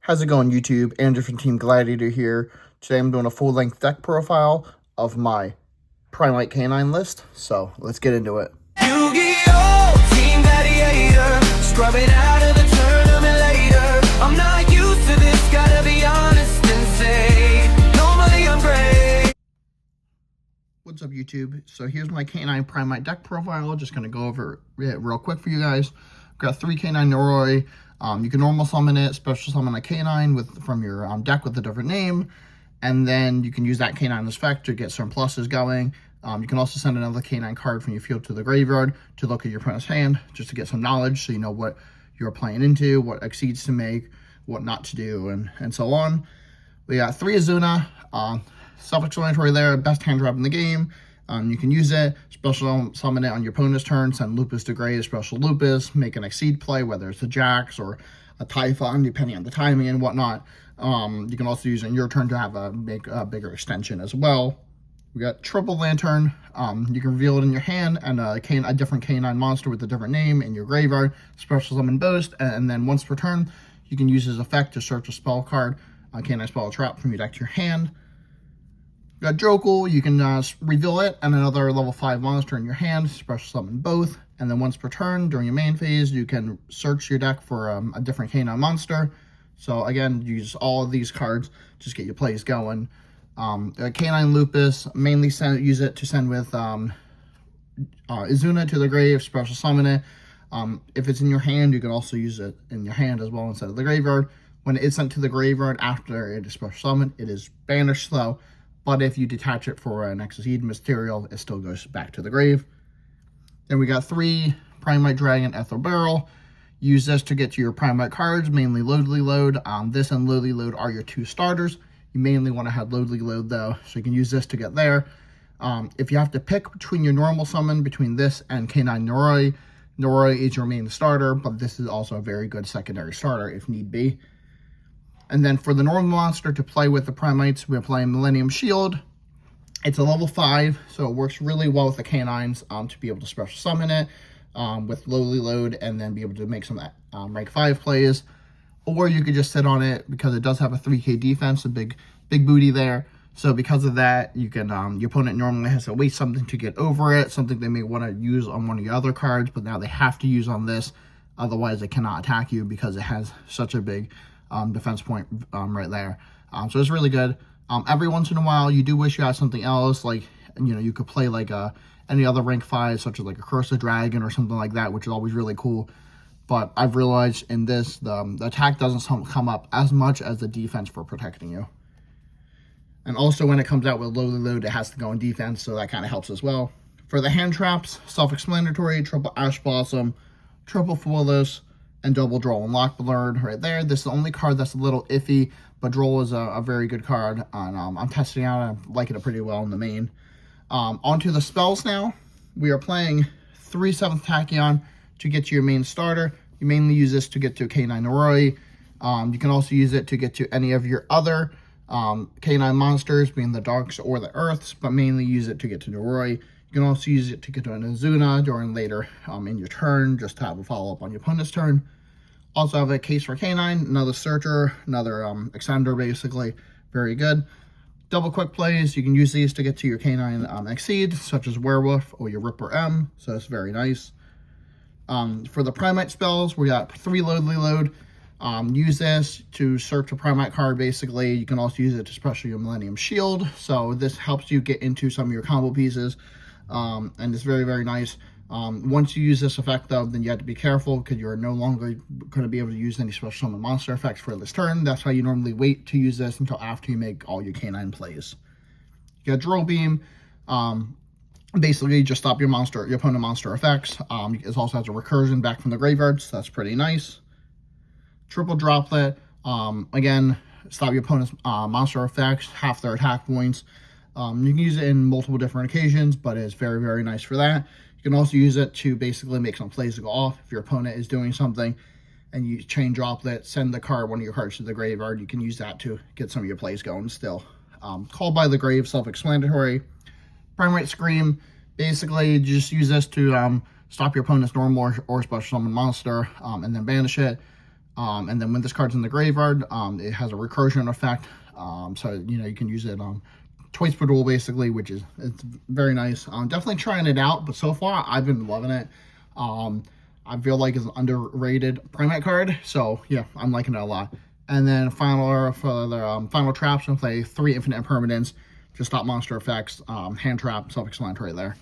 How's it going, YouTube? And different Team Gladiator here. Today I'm doing a full-length deck profile of my Primite Canine list, so let's get into it. Yu-Gi-Oh! Team Gladiator, scrubbing out of the tournament later. I'm not used to this, gotta be honest and say, normally I'm great. What's up, YouTube? So here's my Canine Primite deck profile. Just gonna go over it real quick for you guys. Got 3 Canine Noroi. You can normal summon it, special summon a canine from your deck with a different name, and then you can use that canine effect to get some pluses going. You can also send another canine card from your field to the graveyard to look at your opponent's hand, just to get some knowledge so you know what you're playing into, what exceeds to make, what not to do, and so on. We got 3 Azuna, self-explanatory there, best hand trap in the game. You can use it, special summon it on your opponent's turn, send Lupus to Gray, special Lupus, make an Exceed play, whether it's a Jax or a Typhon, depending on the timing and whatnot. You can also use it on your turn to have a bigger extension as well. We got Triple Lantern. You can reveal it in your hand, and a different canine monster with a different name in your graveyard, special summon Boast, and then once per turn, you can use his effect to search a spell card, canine spell, trap from your deck to your hand. Got Jokul, you can reveal it and another level 5 monster in your hand, special summon both, and then once per turn during your main phase, you can search your deck for a different canine monster. So again, use all of these cards, just get your plays going. Canine Lupus, mainly use it to send with Azuna to the grave, special summon it. If it's in your hand, you can also use it in your hand as well instead of the graveyard. When it is sent to the graveyard after it is special summoned, it is banished slow. But if you detach it for an Exceed material, it still goes back to the grave. Then we got 3 Primite Dragon Ethel Barrel. Use this to get to your Primite cards, mainly Loadly Load. This and Loadly Load are your 2 starters. You mainly want to have Loadly Load though, so you can use this to get there. If you have to pick between your normal summon, between this and Canine Noroi, Noroi is your main starter, but this is also a very good secondary starter if need be. And then for the normal monster to play with the Primites, we're playing Millennium Shield. It's a level 5, so it works really well with the canines to be able to special summon it with Lowly Load and then be able to make some rank 5 plays. Or you could just sit on it because it does have a 3k defense, a big booty there. So because of that, you can your opponent normally has to waste something to get over it, something they may want to use on one of your other cards, but now they have to use on this. Otherwise, they cannot attack you because it has such a big defense point right there. So it's really good. Every once in a while, you do wish you had something else, like, you could play like any other rank 5, such as like a Curse of Dragon or something like that, which is always really cool. But I've realized in this, the attack doesn't come up as much as the defense for protecting you. And also when it comes out with Lowly Load, it has to go in defense, so that kind of helps as well. For the hand traps, self-explanatory, triple Ash Blossom, triple Foilless, and double Droll and Lock Blurred right there. This is the only card that's a little iffy, but Droll is a very good card. And I'm testing out, I'm liking it pretty well in the main. Onto the spells now. We are playing 3 7th Tachyon to get to your main starter. You mainly use this to get to Canine Noroi. You can also use it to get to any of your other canine monsters, being the Darks or the Earths, but mainly use it to get to Noroi. You can also use it to get to an Azuna during later in your turn, just to have a follow-up on your opponent's turn. Also have a Case for Canine, another Searcher, another Extender, basically. Very good. Double quick plays, you can use these to get to your Canine Exceed, such as Werewolf or your Ripper M, so that's very nice. For the Primite spells, we got 3 Loadly Load. Use this to search a Primite card, basically. You can also use it to special your Millennium Shield, so this helps you get into some of your combo pieces, and it's very, very nice. Once you use this effect, though, then you have to be careful because you're no longer going to be able to use any special summon monster effects for this turn. That's why you normally wait to use this until after you make all your canine plays. You got Drill Beam. Basically, just stop your opponent monster effects. It also has a recursion back from the graveyard, so that's pretty nice. Triple Droplet. Again, stop your opponent's monster effects, half their attack points. You can use it in multiple different occasions, but it's very, very nice for that. You can also use it to basically make some plays to go off. If your opponent is doing something and you chain Droplet, send one of your cards to the graveyard, you can use that to get some of your plays going still. Called by the Grave, self-explanatory. Primite Scream, basically just use this to stop your opponent's normal or special summon monster and then banish it. And then when this card's in the graveyard, it has a recursion effect. So, you know, you can use it twice per duel, basically, which is it's very nice. Definitely trying it out, but so far I've been loving it. I feel like it's an underrated Primite card, so yeah, I'm liking it a lot. And then final for the final traps, I'm gonna play 3 infinite impermanence to stop monster effects. Hand trap, self-explanatory there.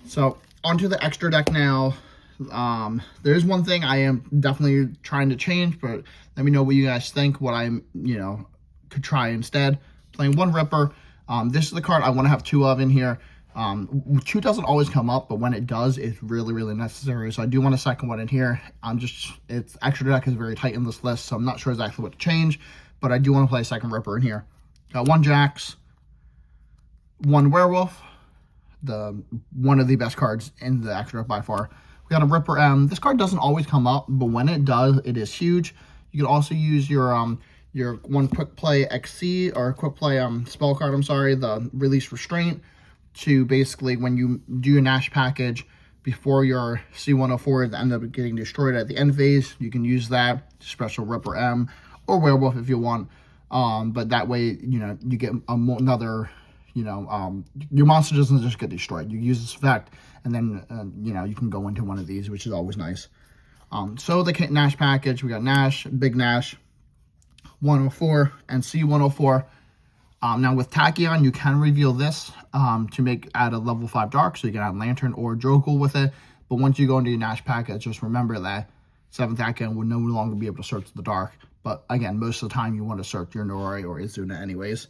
So onto the extra deck now. There's one thing I am definitely trying to change, but let me know what you guys think, what I'm, you know, could try instead. Playing 1 Ripper. This is the card I want to have 2 of in here. 2 doesn't always come up, but when it does, it's really, really necessary. So I do want a second one in here. It's extra deck is very tight in this list, so I'm not sure exactly what to change, but I do want to play a second Ripper in here. Got 1 Jax, 1 Werewolf, one of the best cards in the extra deck by far. We got a Ripper M. This card doesn't always come up, but when it does, it is huge. You can also use your 1 quick play XC or quick play spell card, the release restraint, to basically when you do a Nash package before your C104 that end up getting destroyed at the end phase, you can use that special Ripper M or Werewolf if you want. But that way, you know, you get another, you know, your monster doesn't just get destroyed. You use this effect, and then, you know, you can go into one of these, which is always nice. So the Nash package, we got Nash, Big Nash, 104, and C104. Now with Tachyon, you can reveal this to add a level 5 dark, so you can add Lantern or Jokel with it. But once you go into your Nash package, just remember that 7th Tachyon would no longer be able to search the dark. But again, most of the time you want to search your Noroi or Izuna anyways.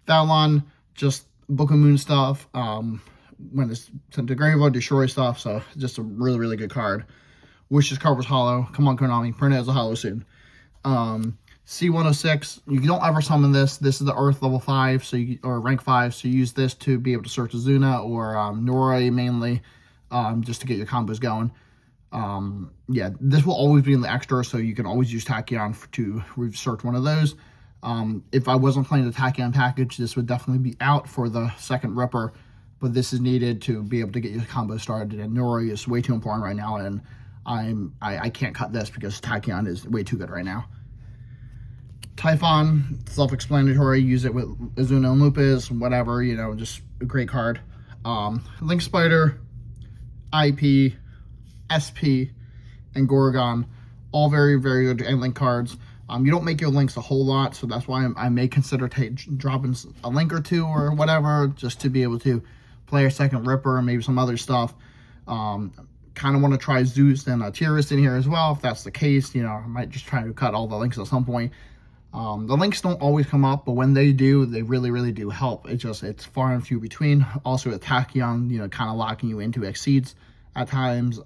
Thalon, just Book of Moon stuff. When it's sent to graveyard, destroy stuff. So just a really, really good card. Wishes card was hollow. Come on, Konami, print it as a hollow soon. C106, you don't ever summon this. This is the Earth level 5, or rank 5, so you use this to be able to search Izuna or Noroi mainly, just to get your combos going. Yeah, this will always be in the extra, so you can always use Tachyon to search one of those. If I wasn't playing the Tachyon package, this would definitely be out for the second Ripper, but this is needed to be able to get your combo started, and Noroi is way too important right now, and I can't cut this because Tachyon is way too good right now. Typhon, self-explanatory, use it with Izuna and Lupus, whatever, you know, just a great card. Link Spider, IP, SP, and Gorgon, all very, very good end-link cards. You don't make your links a whole lot, so that's why I may consider dropping a link or 2 or whatever, just to be able to play a second Ripper and maybe some other stuff. Kind of want to try Zeus and Tyrus in here as well. If that's the case, you know, I might just try to cut all the links at some point. The links don't always come up, but when they do, they really, really do help. It's far and few between. Also with Tachyon, you know, kind of locking you into Exceeds at times.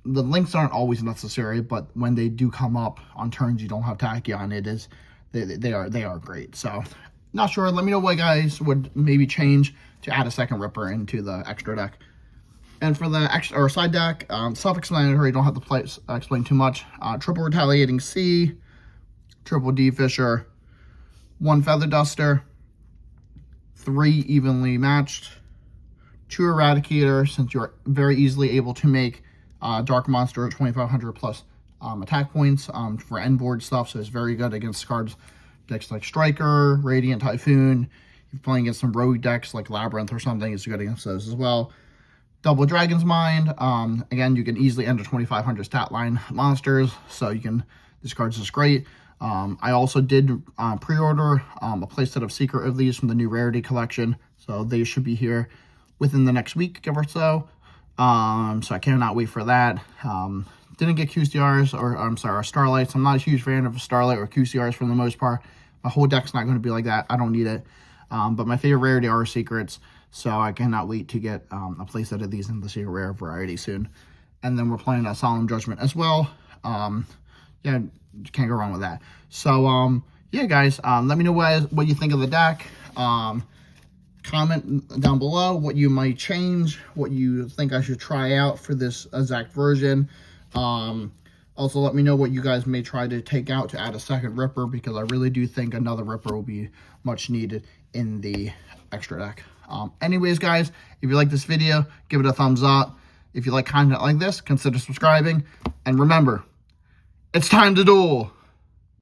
The links aren't always necessary, but when they do come up on turns you don't have Tachyon, they are great. So not sure. Let me know what you guys would maybe change to add a second Ripper into the extra deck. And for the extra or side deck, self-explanatory. Don't have to explain too much. Triple Retaliating C, Triple D Fisher, 1 Feather Duster, 3 Evenly Matched, 2 Eradicator, since you're very easily able to make Dark Monster 2,500 plus attack points for end board stuff, so it's very good against cards decks like Striker, Radiant Typhoon. If you're playing against some rogue decks like Labyrinth or something, it's good against those as well. Double Dragon's Mind. Again, you can easily enter 2,500 stat line monsters, so this card's just great. I also did pre-order a playset of Secret of these from the new Rarity collection, so they should be here within the next week, give or so. So I cannot wait for that. Didn't get QCRs, or Starlights. I'm not a huge fan of Starlight or QCRs for the most part. My whole deck's not going to be like that. I don't need it. But my favorite rarity are Secrets, so I cannot wait to get a playset of these in the Secret Rare variety soon. And then we're playing a Solemn Judgment as well. Yeah, you can't go wrong with that. So, yeah, guys, let me know what you think of the deck. Comment down below what you might change, what you think I should try out for this exact version. Also, let me know what you guys may try to take out to add a second Ripper, because I really do think another Ripper will be much needed in the extra deck. Anyways, guys, if you like this video, give it a thumbs up. If you like content like this, consider subscribing. And remember, It's time to duel.